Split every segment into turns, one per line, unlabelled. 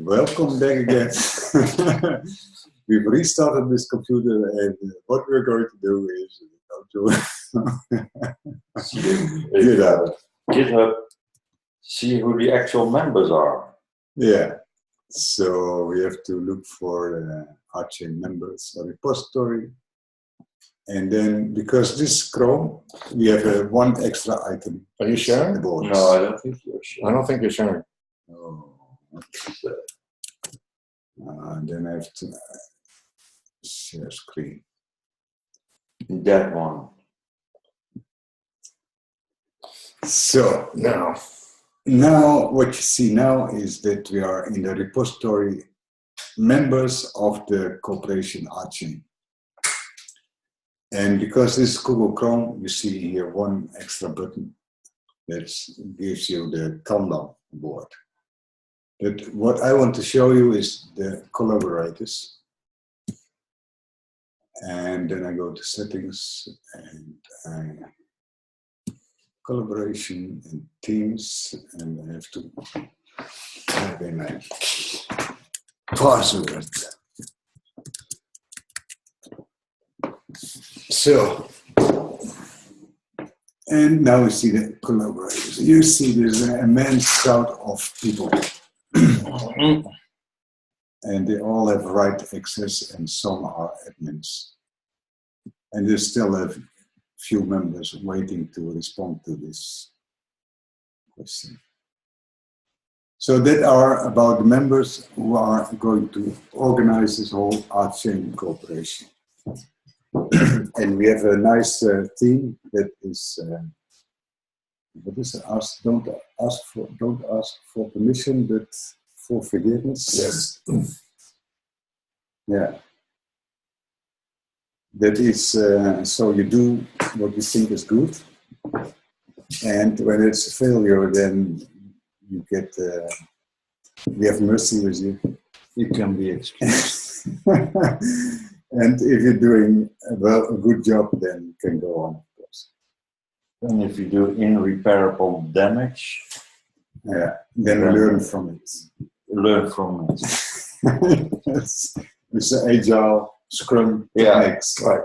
Welcome back again. We've restarted this computer, and what we're going to do is go to
GitHub, see who the actual members are.
Yeah, so we have to look for RChain members, a repository, and then because this is Chrome, we have one extra item.
Are you sharing?
No, I don't think you're sharing.
I don't think you're sharing.
Oh, then I have to share screen.
That one.
So now what you see now is that we are in the repository members of the corporation RChain. And because this is Google Chrome, you see here one extra button that gives you the Kanban board. But what I want to show you is the collaborators. And then I go to settings and collaboration and teams, and I have to type in my password. So, and now we see the collaborators. You see there's an immense crowd of people. And they all have right access, and some are admins. And they still have few members waiting to respond to this question. So that are about the members who are going to organize this whole RChain cooperation. And we have a nice team that is. What is it? Don't ask for permission, but for forgiveness.
Yes.
Yeah. That is so you do what you think is good, and when it's a failure, then you get. We have mercy with you.
You can be excused.
And if you're doing a good job, then you can go on.
And if you do irreparable damage,
yeah, then learn from it.
Learn from it.
Yes. It's an agile Scrum techniques.
Right.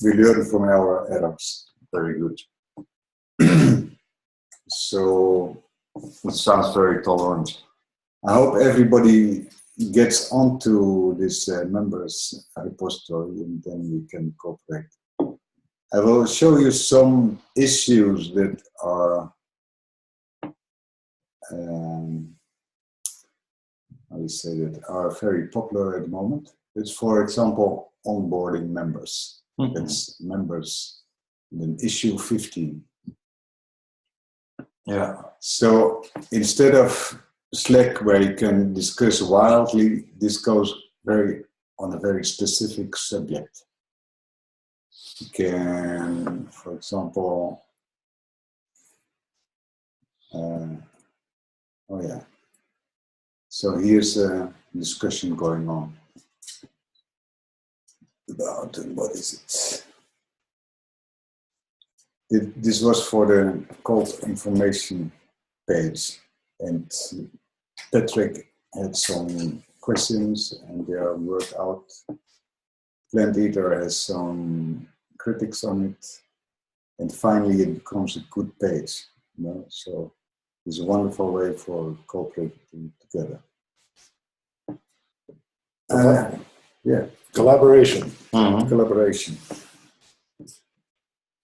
We learn from our errors.
Very good.
So
it sounds very tolerant.
I hope everybody gets onto this members repository, and then we can cooperate. I will show you some issues that are, how do you say that, are very popular at the moment. It's, for example, onboarding members.
Mm-hmm.
That's members, then issue 15.
Yeah.
So instead of Slack, where you can discuss wildly, this goes on a very specific subject. You can, for example, so here's a discussion going on about, what is it? This was for the called information page, and Patrick had some questions, and they are worked out. Plant Eater has some critics on it, and finally it becomes a good page. You know? So it's a wonderful way for cooperating together. Yeah,
Collaboration.
Mm-hmm.
collaboration.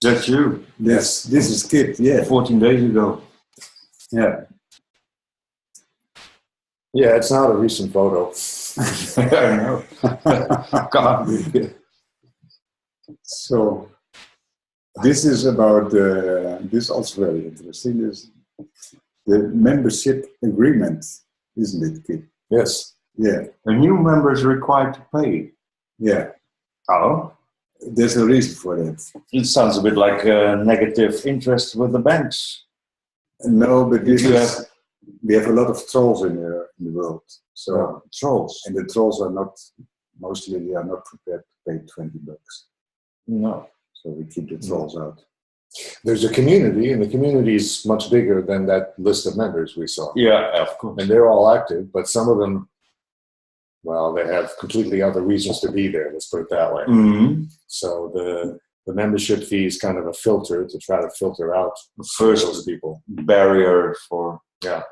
That's you.
Yes, this is Kit. Yeah,
14 days ago.
yeah.
Yeah, it's not a recent photo.
I know. Can't be.
So this is about this is also very interesting. Is the membership agreement, isn't it, Kit?
Yes.
Yeah,
A new member is required to pay.
yeah.
Oh?
There's a reason for that.
It sounds a bit like negative interest with the banks.
No, but we have a lot of trolls in the world. So
Trolls.
and the trolls are not prepared to pay $20.
No.
So we keep the trolls out.
There's a community, and the community is much bigger than that list of members we saw.
Yeah, of course.
And they're all active, but some of them well, they have completely other reasons to be there. Let's put it that way.
Mm-hmm.
So the membership fee is kind of a filter to try to filter out
First
those people.
barrier for
Yeah.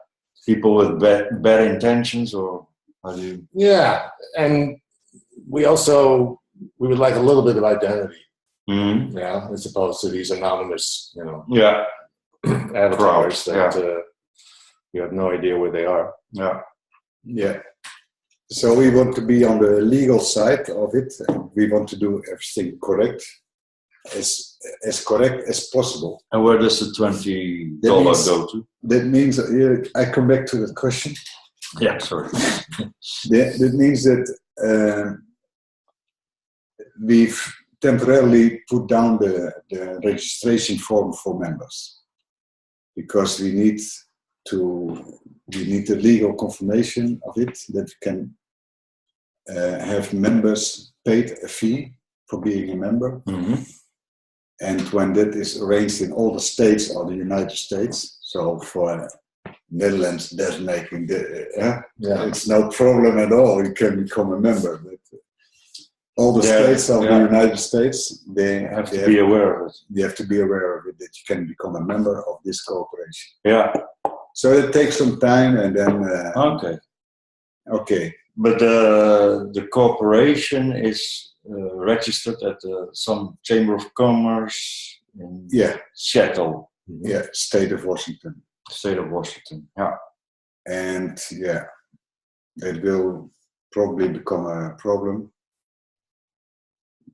people with bad intentions, or how do you?
Yeah, and we would like a little bit of identity,
Mm-hmm.
yeah, as opposed to these anonymous,
Yeah.
avatars
Crowd,
that you have no idea where they are.
Yeah.
Yeah. So we want to be on the legal side of it. We want to do everything correct, as correct as possible.
And where does the $20 go to?
That means I come back to that question.
Yeah, sorry.
That means that we've temporarily put down the registration form for members because we need the legal confirmation of it that we can have members paid a fee for being a member.
Mm-hmm.
And when that is arranged in all the states or the United States, so for Netherlands, that's making it's no problem at all. You can become a member. But all the states of the United States, they have to be aware of it. You have to be aware of it that you can become a member of this corporation.
Yeah.
So it takes some time, and then okay.
But the corporation is registered at some Chamber of Commerce in Seattle.
Yeah, state of Washington.
State of Washington. Yeah.
And it will probably become a problem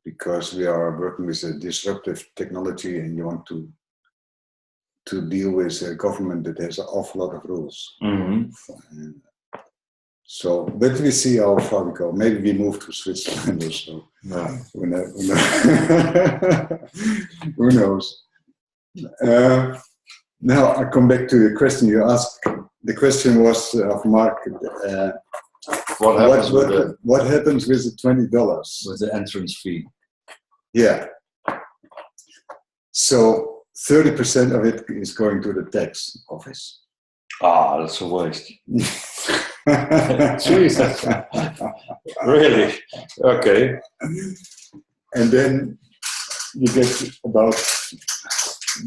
because we are working with a disruptive technology, and you want to deal with a government that has an awful lot of rules.
Mm-hmm.
So, but we see how far we go. Maybe we move to Switzerland or so.
Yeah.
Who knows? Now I come back to the question you asked. The question was of Mark. What happens with the $20?
With the entrance fee.
Yeah. So 30% of it is going to the tax office.
Ah, that's a waste.
Jesus.
Really? Okay.
And then you get about,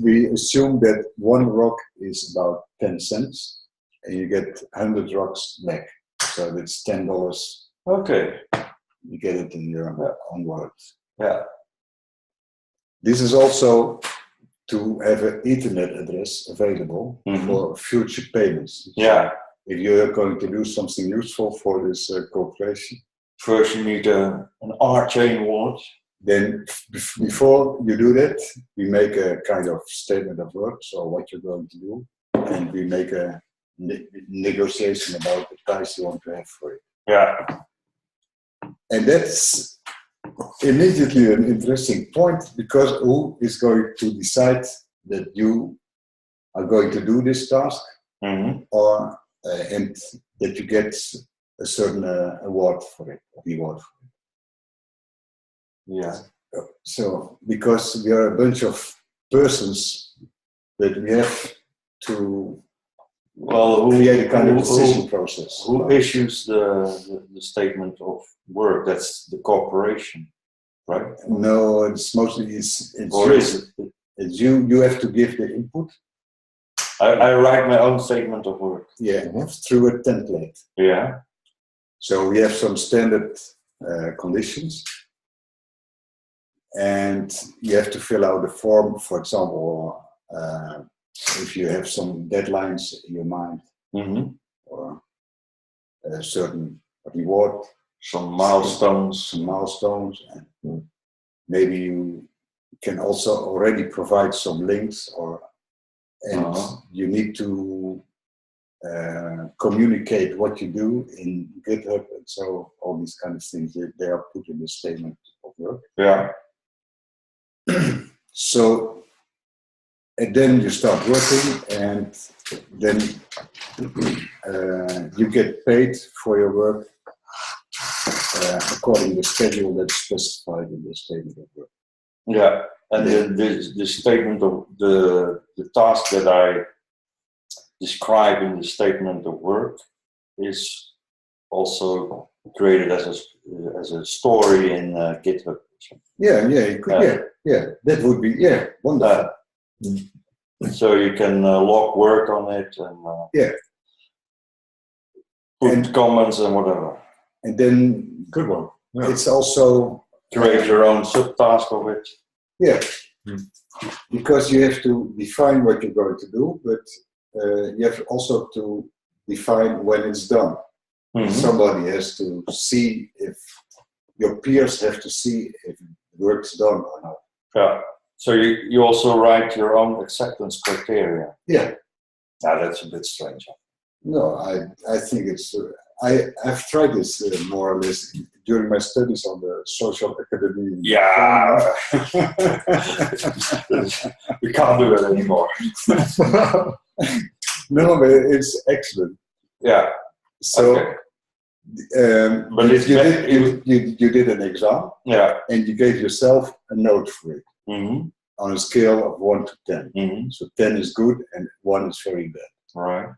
we assume that one RHOC is about 10 cents and you get 100 RHOCs back. So that's $10.
Okay.
You get it in your own wallet.
Yeah.
This is also to have an Ethernet address available for future payments.
Yeah.
If you're going to do something useful for this corporation.
First you need an RChain wallet.
Then before you do that, we make a kind of statement of work, so what you're going to do, and we make a negotiation about the price you want to have for it.
Yeah.
And that's immediately an interesting point, because who is going to decide that you are going to do this task, or and that you get a certain award for it, reward for it.
Yeah.
So, because we are a bunch of persons that we have to create a kind of decision process.
Who issues the statement of work? That's the corporation, right?
No, it's mostly it's you. You have to give the input.
I write my own statement of work.
Yeah, through a template.
Yeah.
So we have some standard conditions. And you have to fill out the form, for example, if you have some deadlines in your mind, or a certain reward,
some milestones.
And maybe you can also already provide some links, and you need to communicate what you do in GitHub, and so all these kind of things they are put in the statement of work.
Yeah.
So, and then you start working, and then you get paid for your work according to the schedule that's specified in the statement of work.
Yeah, and the statement of the task that I describe in the statement of work is also create it as a story in GitHub.
Yeah, you could, yeah, that would be, wonderful.
So you can log work on it and put comments and whatever.
And then
Good one. Yeah.
it's also
Create your own subtask of it.
Yeah, because you have to define what you're going to do, but you have also to define when it's done.
Mm-hmm.
Somebody has to see if your peers have to see if work's done or not.
Yeah. So you also write your own acceptance criteria.
Yeah.
Now that's a bit strange.
No, I think it's. I've tried this more or less during my studies on the social academy.
Yeah. We can't do it anymore.
No, but it's excellent.
Yeah.
So,
okay. But
you did an exam.
Yeah.
And you gave yourself a note for it.
Mm-hmm.
On a scale of 1 to 10.
Mm-hmm.
So 10 is good and 1 is very bad.
Right.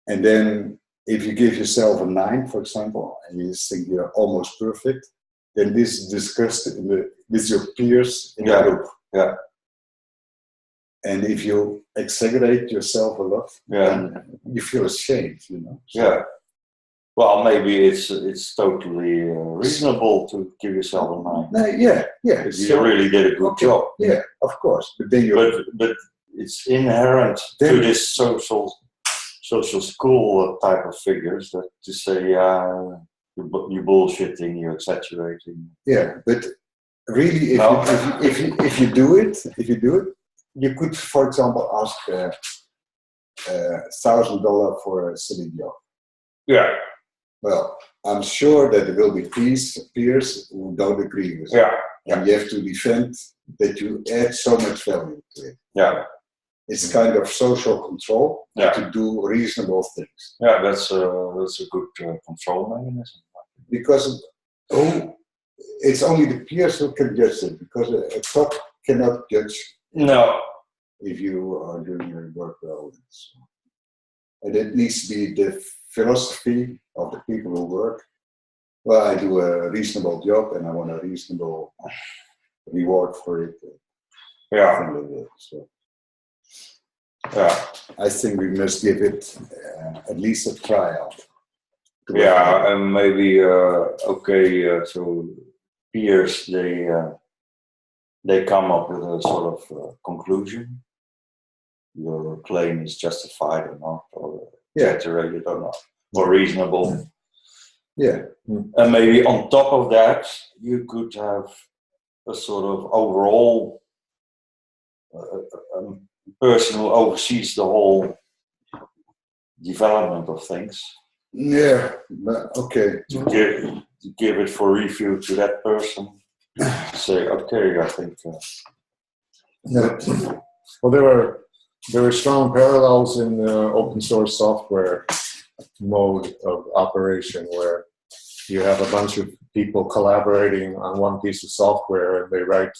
And then if you give yourself a 9, for example, and you think you're almost perfect, then this is discussed with your peers in the group.
Yeah.
And if you exaggerate yourself a lot, then you feel ashamed, you know. So,
yeah. Well, maybe it's totally reasonable to give yourself a 9.
No, yeah.
If you really did a good job.
Yeah, of course. But then
but it's inherent to this social school type of figures that to say you're bullshitting, you're exaggerating.
Yeah, but really, if you do it, you could, for example, ask $1,000 for a silly job.
Yeah.
Well, I'm sure that there will be peers who don't agree with it.
Yeah.
And you have to defend that you add so much value to it.
Yeah.
It's kind of social control to do reasonable things.
Yeah, that's a good control mechanism.
Because it's only the peers who can judge it, because a top cannot judge.
No.
If you are doing your work well. And it needs to be the philosophy of the people who work. Well, I do a reasonable job and I want a reasonable reward for it.
Yeah.
So,
yeah.
I think we must give it at least a trial.
Yeah, and maybe so peers they come up with a sort of conclusion. Your claim is justified or not, or exaggerated or not, or reasonable.
Yeah.
And maybe on top of that, you could have a sort of overall person who oversees the whole development of things.
Yeah, okay.
To give it for review to that person. Say, okay, I think.
Well, there were strong parallels in the open source software mode of operation, where you have a bunch of people collaborating on one piece of software and they write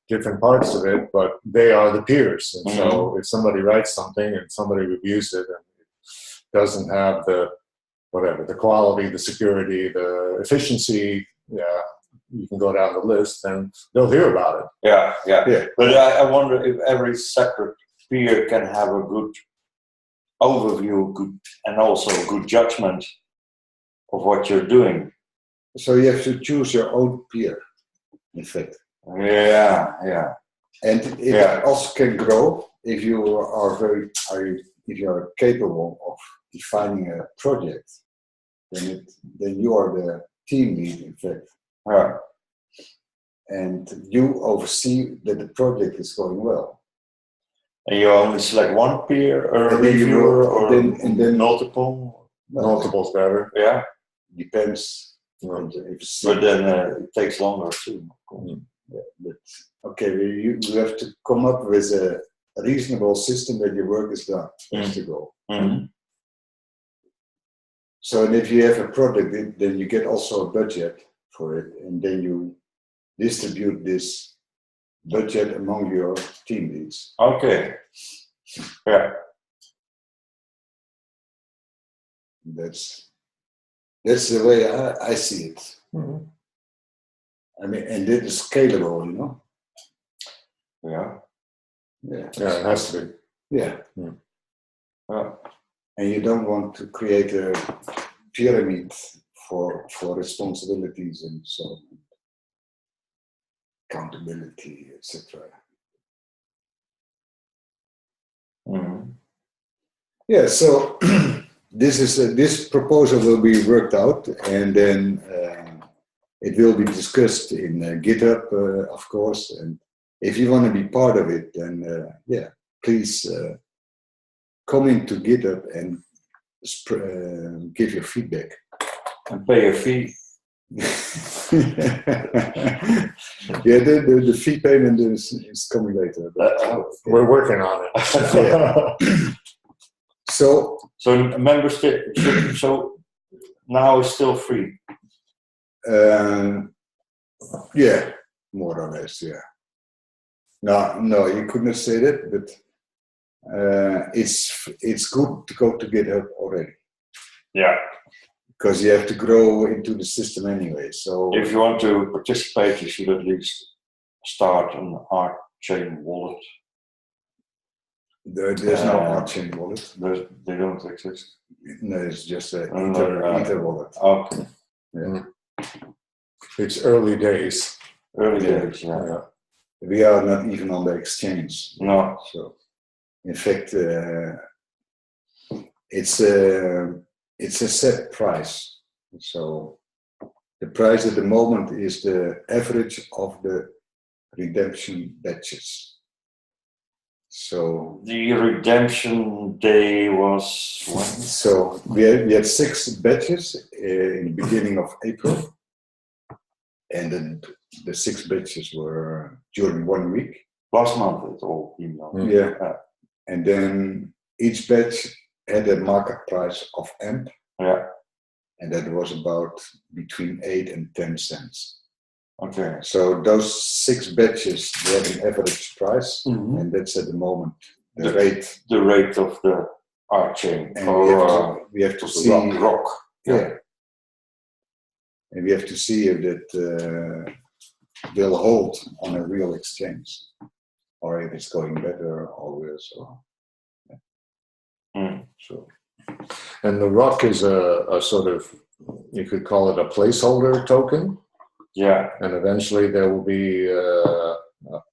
different parts of it, but they are the peers. And so if somebody writes something and somebody reviews it and it doesn't have the quality, the security, the efficiency, you can go down the list and they'll hear about it.
Yeah. But I wonder if every separate peer can have a good overview, and also a good judgment of what you're doing.
So you have to choose your own peer, in fact.
Yeah.
And it also can grow if you are capable of defining a project. Then you are the team lead, in fact.
Yeah.
And you oversee that the project is going well.
And you only select one peer or a reviewer, or then multiple?
Multiple's better.
Yeah.
Depends.
But then it takes longer too.
Yeah, but okay, you have to come up with a reasonable system that your work is done. That's the goal.
Mm-hmm.
So, and if you have a product, then you get also a budget for it, and then you distribute this budget among your team leads.
Okay. Yeah.
That's That's the way I see it.
Mm-hmm.
I mean, and it is scalable, you know.
Yeah.
Yeah.
Yeah, it has to be.
Yeah.
Mm.
And you don't want to create a pyramid for responsibilities and so on, accountability, etc.
Mm-hmm.
Yeah. So this proposal will be worked out, and then it will be discussed in GitHub, of course. And if you want to be part of it, then please come into GitHub and give your feedback.
And pay a fee.
Yeah, the fee payment is coming later. But,
We're working on it.
So
membership. So now it's still free.
Yeah, more or less. Yeah. No, you couldn't say that, but it's good to go to GitHub already.
Yeah.
Because you have to grow into the system anyway. So
If you want to participate, you should at least start an RChain wallet.
there's no RChain wallet.
They don't exist.
No, it's just an
No,
Ether wallet.
Okay.
Yeah.
It's early days.
Early
Yeah.
days, yeah.
We are not even on the exchange.
No.
So, in fact, it's a set price. So, the price at the moment is the average of the redemption batches. So
the redemption day was when?
So we had 6 batches in the beginning of April, and then the 6 batches were during 1 week.
Last month it all came down.
Yeah, and then each batch had a market price of AMP.
Yeah,
and that was about between 8 and 10 cents.
Okay.
So those 6 batches, they have an average price, and that's at the moment the rate.
The rate of the RChain.
And we have to see
RHOC.
Yeah. And we have to see if that will hold on a real exchange, or if it's going better or worse. So.
And the RHOC is a sort of, you could call it a placeholder token.
Yeah.
And eventually there will be a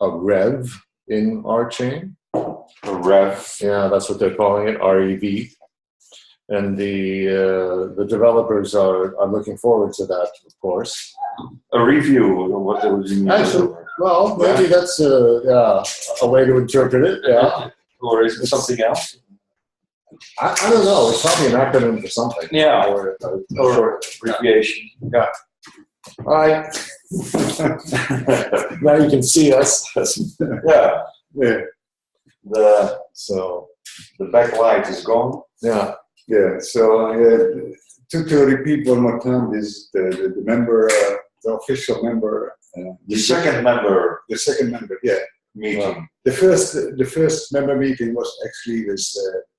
rev in RChain.
A rev.
Yeah, that's what they're calling it, REV. And the developers are looking forward to that, of course.
A review of what they was in.
Actually, well, maybe that's a way to interpret it. Yeah.
Or is it something else?
I don't know. It's probably an acronym for something.
Yeah.
Or
abbreviation.
Yeah. All right. Now you can see us.
Yeah.
Yeah.
So the backlight is gone.
Yeah.
Yeah. So to repeat one more time, this the member, the official member,
The second member
yeah.
meeting.
Wow. The first member meeting was actually with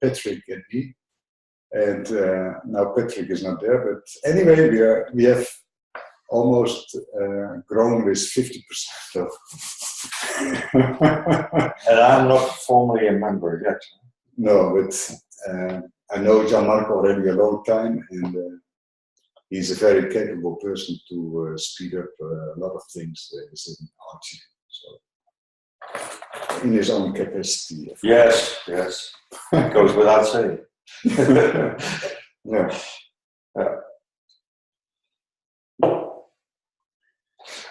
Patrick and me, and now Patrick is not there. But anyway, we have almost grown with 50% of.
And I'm not formally a member yet.
No, but I know Gianmarco already a long time, and he's a very capable person to speed up a lot of things within RChain. So, in his own capacity.
Yes. It goes without saying.
Yeah.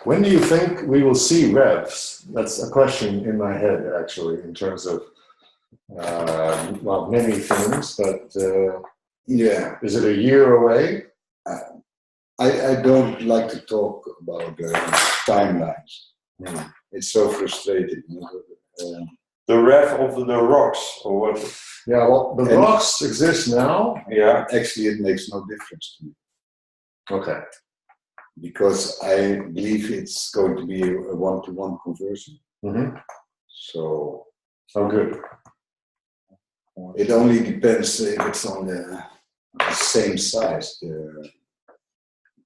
When do you think we will see revs? That's a question in my head, actually, in terms of, many things, but
Yeah.
is it a year away?
I don't like to talk about timelines. It's so frustrating.
The rev of the rocks, or what?
Yeah, well, the RHOCs exist now.
Yeah.
Actually, it makes no difference to me,
Okay.
because I believe it's going to be a one-to-one conversion. So.
Oh, good.
It only depends if it's on the same size,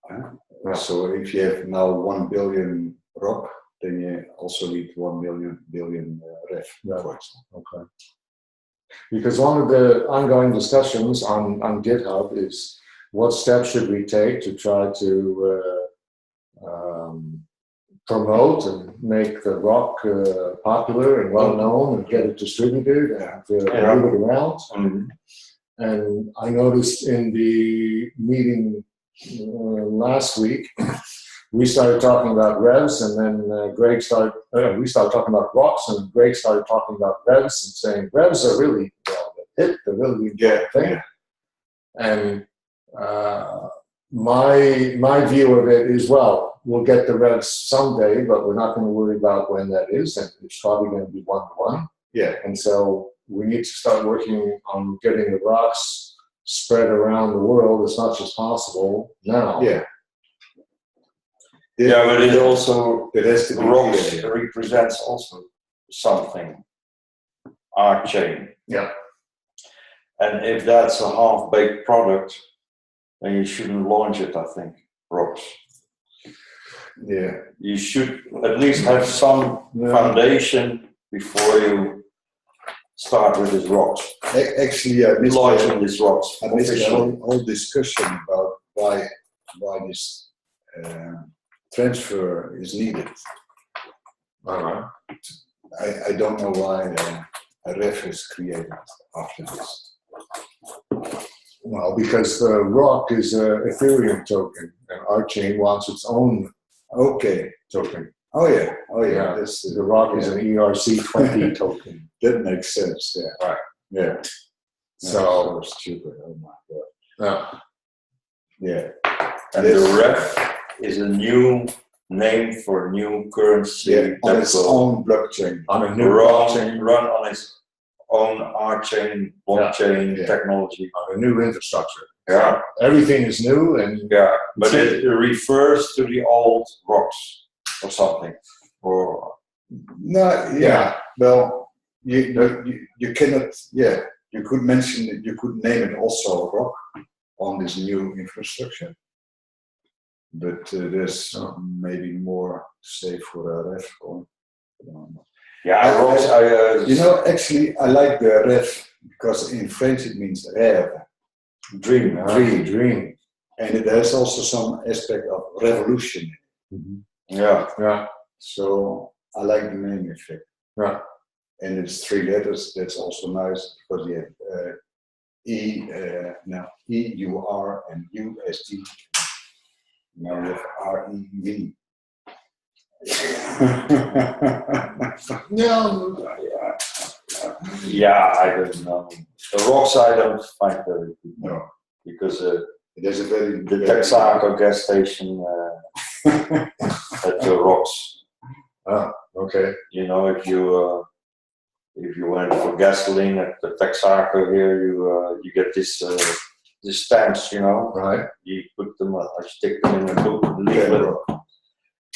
Yeah.
So if you have now 1 billion RHOC, then you also need 1 billion ref,
Yeah.
for example.
Okay. Because one of the ongoing discussions on GitHub is what steps should we take to try to promote and make the RHOC popular and well known and get it distributed and move it around.
Mm-hmm.
And I noticed in the meeting last week, we started talking about revs, and then we started talking about RHOCs, and Greg started talking about revs and saying revs are really they're really the thing. And my view of it is, well, we'll get the revs someday, but we're not going to worry about when that is, and it's probably going to be 1-to-1.
Yeah.
And so we need to start working on getting the RHOCs spread around the world as much as possible now.
Yeah.
Yeah, but it also
RHOC
represents also something. RChain.
Yeah.
And if that's a half-baked product, then you shouldn't launch it, I think, RHOCs.
Yeah.
You should at least have some foundation before you start with these RHOCs.
Actually, I missed
launching these RHOCs.
I missed the whole discussion about why this transfer is needed. I don't know why a ref is created after this.
Well, because the RHOC is an Ethereum token, and RChain wants its own token.
Oh yeah.
The RHOC is an ERC20 token.
That makes sense. Yeah.
Right.
Yeah.
So
stupid. Oh my god.
Yeah.
And the ref is a new name for a new currency
on its own blockchain.
On a new
blockchain, run on its own RChain blockchain technology.
On a new infrastructure.
Yeah.
Everything is new and
but it refers to the old RHOCs or something. Or
well, you cannot. Yeah, you could mention it. You could name it also RHOC on this new infrastructure. But there's maybe more to say for a ref coin. Actually, I like the ref because in French it means rêve, dream. And it has also some aspect of revolution.
Mm-hmm.
Yeah. So I like the name effect.
Yeah.
And it's 3 letters. That's also nice because you have E, U, R, and U, S, T. Now we have R-E-V.
I don't know. The RHOCs I don't find very good.
No.
Because
it has a very
the Texaco gas station at the RHOCs.
Okay.
You know, if you went for gasoline at the Texaco here, you get this stamps, you know.
Right.
You put them, stick them in the book, leaflet,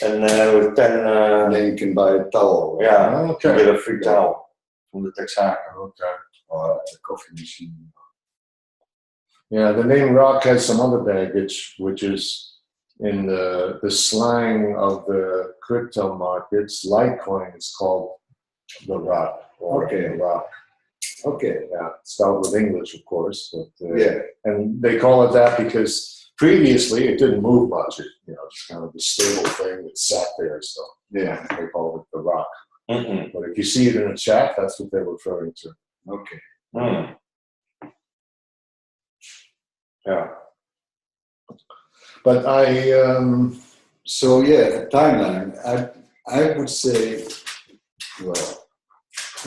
and with 10.
And then you can buy a towel.
Yeah.
Okay.
You get a free towel from the Texaco.
Okay.
Or a coffee machine.
Yeah, the name RHOC has some other baggage, which is in the slang of the crypto markets. Litecoin is called the RHOC. RHOC.
Okay.
Yeah, spelled with English, of course, but and they call it that because previously it didn't move much. It's kind of a stable thing that sat there. So
yeah,
they call it the RHOC.
Mm-hmm.
But if you see it in a chat, that's what they're referring to.
Okay.
Mm. Yeah.
But
so a timeline. I would say, well,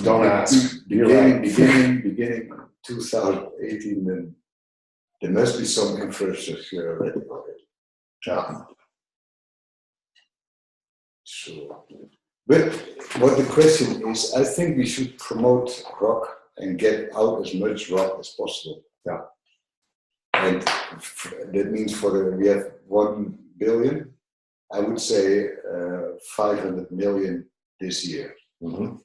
don't ask.
Beginning 2018, then there must be some infrastructure already.
Yeah.
So, but what the question is, I think we should promote RHOC and get out as much RHOC as possible.
Yeah.
And that means we have 1 billion. I would say 500 million this year.
Mm-hmm.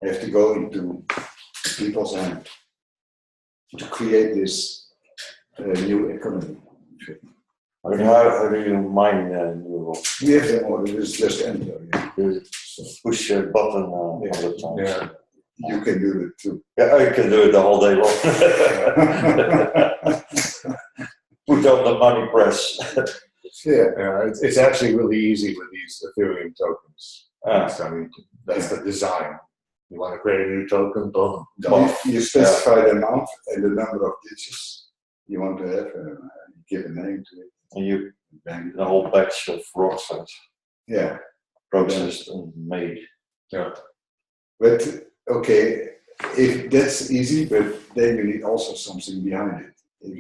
Have to go into people's hand to create this new economy.
But how do you mine neural?
We have the model, it's just enter. Yeah.
You push a button all the time.
Yeah.
You can do it too.
Yeah, I can do it the whole day long. Put on the money press.
Yeah, it's actually really easy with these Ethereum tokens.
Ah.
I mean, that's the design. You want to create a new token, boom.
You specify the amount and the number of digits you want to have, and give a name to it.
And you
Bang.
a whole batch of RHOC
Yeah,
processed and made.
Yeah.
but okay, if that's easy, but then you need also something behind it. If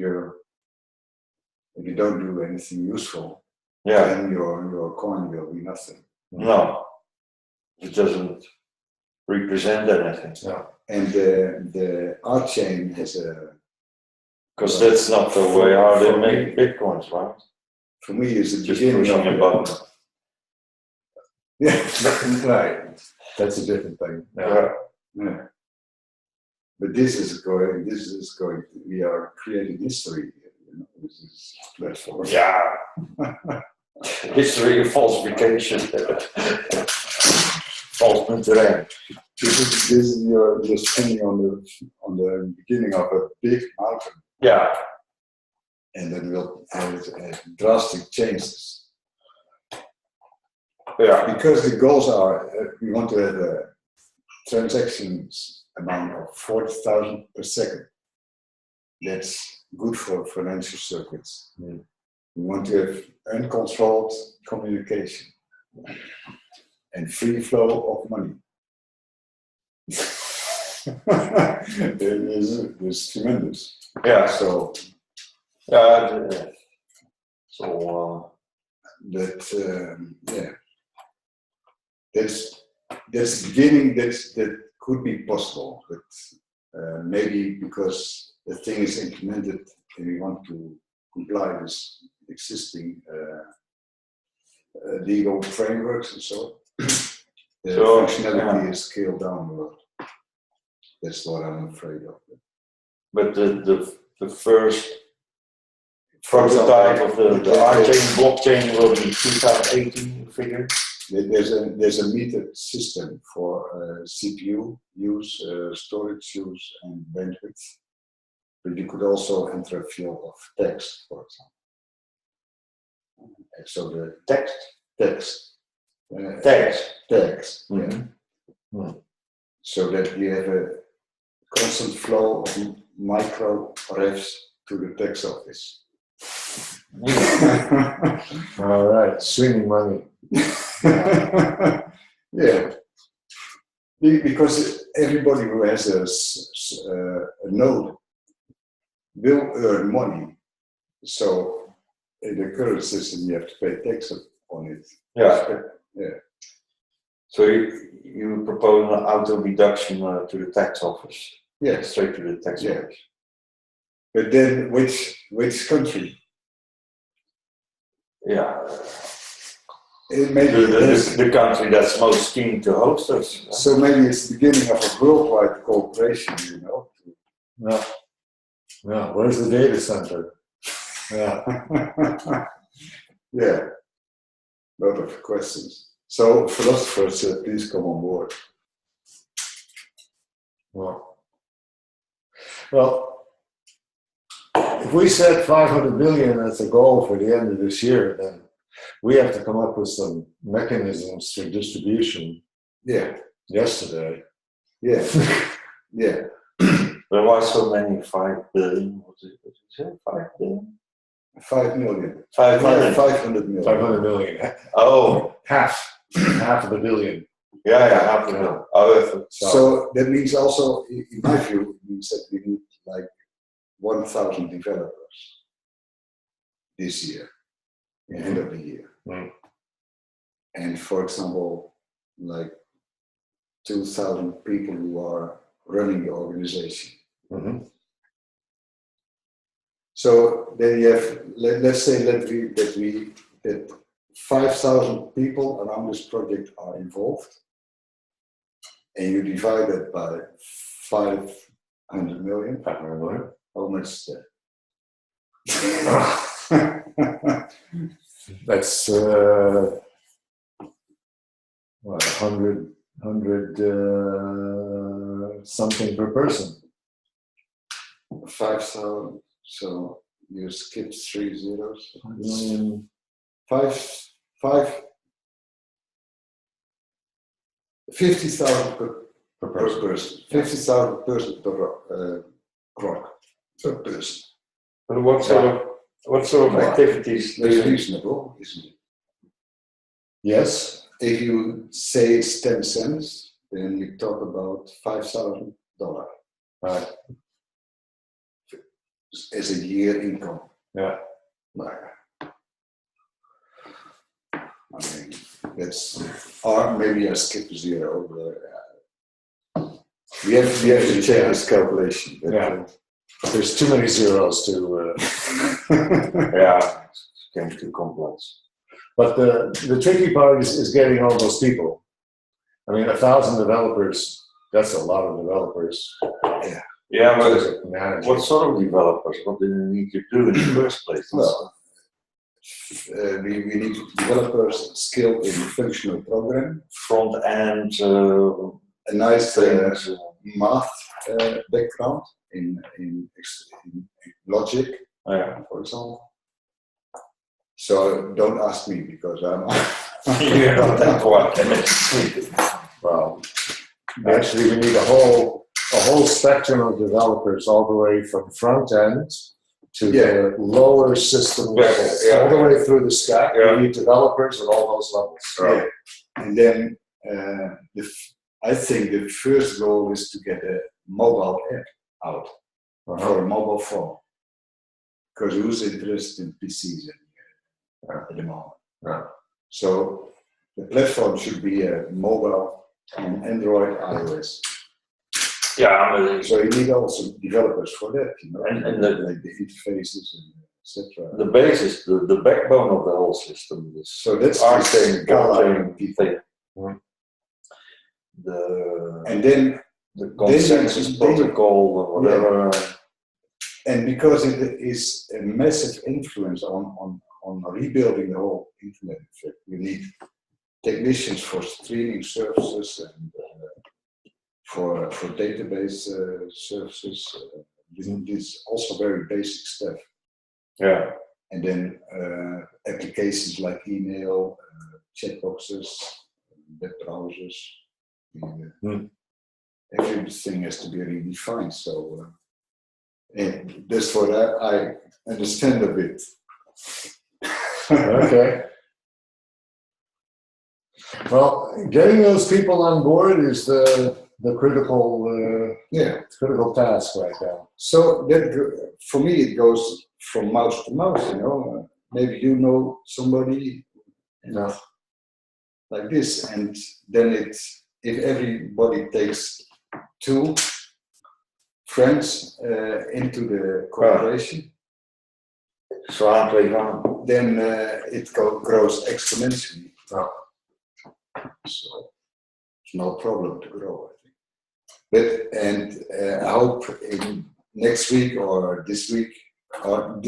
you don't do anything useful,
Yeah.
then your coin will be nothing.
No, it doesn't represent anything.
Yeah.
And the RChain has a,
Because that's not the way how they make bitcoins, right?
for me, is the
Just
beginning
pushing a
of
button.
Yeah,
Right. That's a different thing.
Yeah.
yeah. But this is going. We are creating history. You know, with this platform.
Yeah. History of falsification. False terrain.
This is you're spinning on the beginning of a big mountain,
Yeah.
and then will have drastic changes.
Yeah.
Because the goals are, we want to have a transactions amount of 40,000 per second. That's good for financial circuits.
Mm.
We want to have uncontrolled communication and free flow of money. It's tremendous.
Yeah.
So
Yeah. So
yeah, that's the beginning. That could be possible, but maybe because the thing is implemented and we want to comply with existing legal frameworks and so, the functionality is scaled down a lot. That's what I'm afraid of.
but the first prototype of the RChain blockchain will be 2018 figure.
There's a metered system for CPU use, storage use, and bandwidth. But you could also enter a field of text, for example. So the text.
Mm-hmm.
Yeah. So that you have a constant flow of micro refs to the tax office.
All right, streaming money.
Yeah, because everybody who has a node will earn money. So in the current system, you have to pay tax on it.
Yeah.
Yeah.
So you propose an auto deduction to the tax office.
Yes.
Straight to the tax office.
But then, which country?
Yeah.
Maybe
the country that's most keen to host us.
So maybe it's the beginning of a worldwide cooperation, you know.
Yeah. Yeah. Where's the data center? Yeah.
Yeah. A lot of questions. So philosophers, please come on board.
Well, if we set 500 billion as a goal for the end of this year, then we have to come up with some mechanisms for distribution.
Yeah.
Yesterday.
Yeah. Yeah.
There were so many 5 billion. What did you say? 5 billion?
5 million.
5 million.
500 million.
500 million.
Oh.
Half of a billion.
Yeah, half a billion. Oh,
so that means also, in my view, it means that we need like 1,000 developers this year, the end of the year.
Mm.
And for example, like 2,000 people who are running the organization.
Mm-hmm.
So then you have, let's say that 5,000 people around this project are involved, and you divide that by 500 million.
500 million.
How much is that?
That's what, 100 something per person.
5,000. So you skipped 3 zeros.
5 million.
50,000 per
Per person.
person. 50,000 person per RHOC per person.
But what sort of activities do
That's
you
reasonable, isn't it?
Yes.
If you say it's 10 cents, then you talk about $5,000
Right.
as a year income.
Yeah.
I mean, that's, or maybe I skip 0. We have to check this calculation. But,
Yeah. There's too many zeros to.
Yeah, it's getting too complex.
But the tricky part is getting all those people. I mean, 1,000 developers. That's a lot of developers.
Yeah, but
Managing.
what sort of developers? What do you need to do in the first place?
Well, we need developers skilled in functional programming,
Front end
a nice
things.
math background in logic,
Yeah.
for example. So don't ask me because I'm.
You're not that one.
Well, actually, we need a whole spectrum of developers, all the way from front end to the lower system level, all the way through the stack.
Yeah.
We need developers at all those levels.
Yeah. And then I think the first goal is to get a mobile app out for a mobile phone. Because who's interested in PCs at the moment?
Yeah.
So the platform should be a mobile on Android, iOS.
Yeah,
So you need also developers for that, you know,
And
like the interfaces and etc.
the basis, the backbone of the whole system is
So that's
RChain,
guideline
people.
people.
The
And then
consensus protocol or whatever.
and because it is a massive influence on rebuilding the whole internet, you need technicians for streaming services and for database services. This is also very basic stuff.
Yeah.
And then applications like email, chat boxes, web browsers. Everything has to be redefined. So and that's what I understand a bit.
Okay. Well, getting those people on board is the critical task right now.
So that for me it goes from mouth to mouth. You know, maybe you know somebody like this, and then if everybody takes 2 friends into the cooperation, then it grows exponentially. So it's no problem to grow, I think. But I hope next week or this week or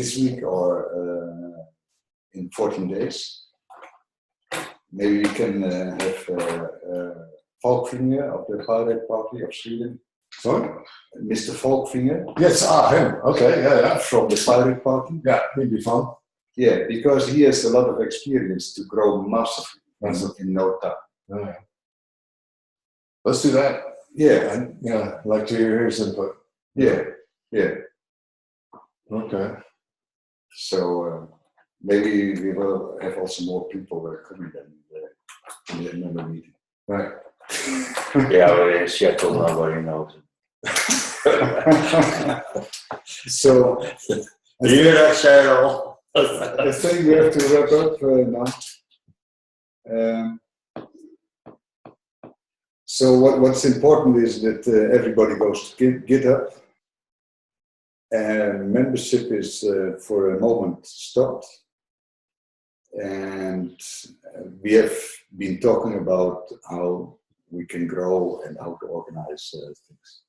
in 14 days, maybe we can have Falkvinger of the Pirate Party of Sweden.
Sorry?
Mr. Falkvinger.
Yes, him. Okay, yeah.
From the Pirate Party.
Yeah, it'd be fun.
Yeah, because he has a lot of experience to grow massively in no time.
Yeah. Let's do that.
Yeah.
I'd like to hear his input.
Yeah.
Okay.
So maybe we will have also more people coming in the another meeting.
Right.
Yeah, but in Seattle nobody knows.
So
You hear that, Cheryl?
I think we have to wrap up now. So what's important is that everybody goes to GitHub, and membership is for a moment stopped. And we have been talking about how we can grow and how to organize things.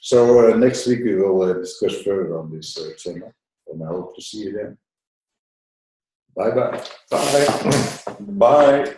So next week we will discuss further on this channel, and I hope to see you then. Bye bye.
Bye.
Bye.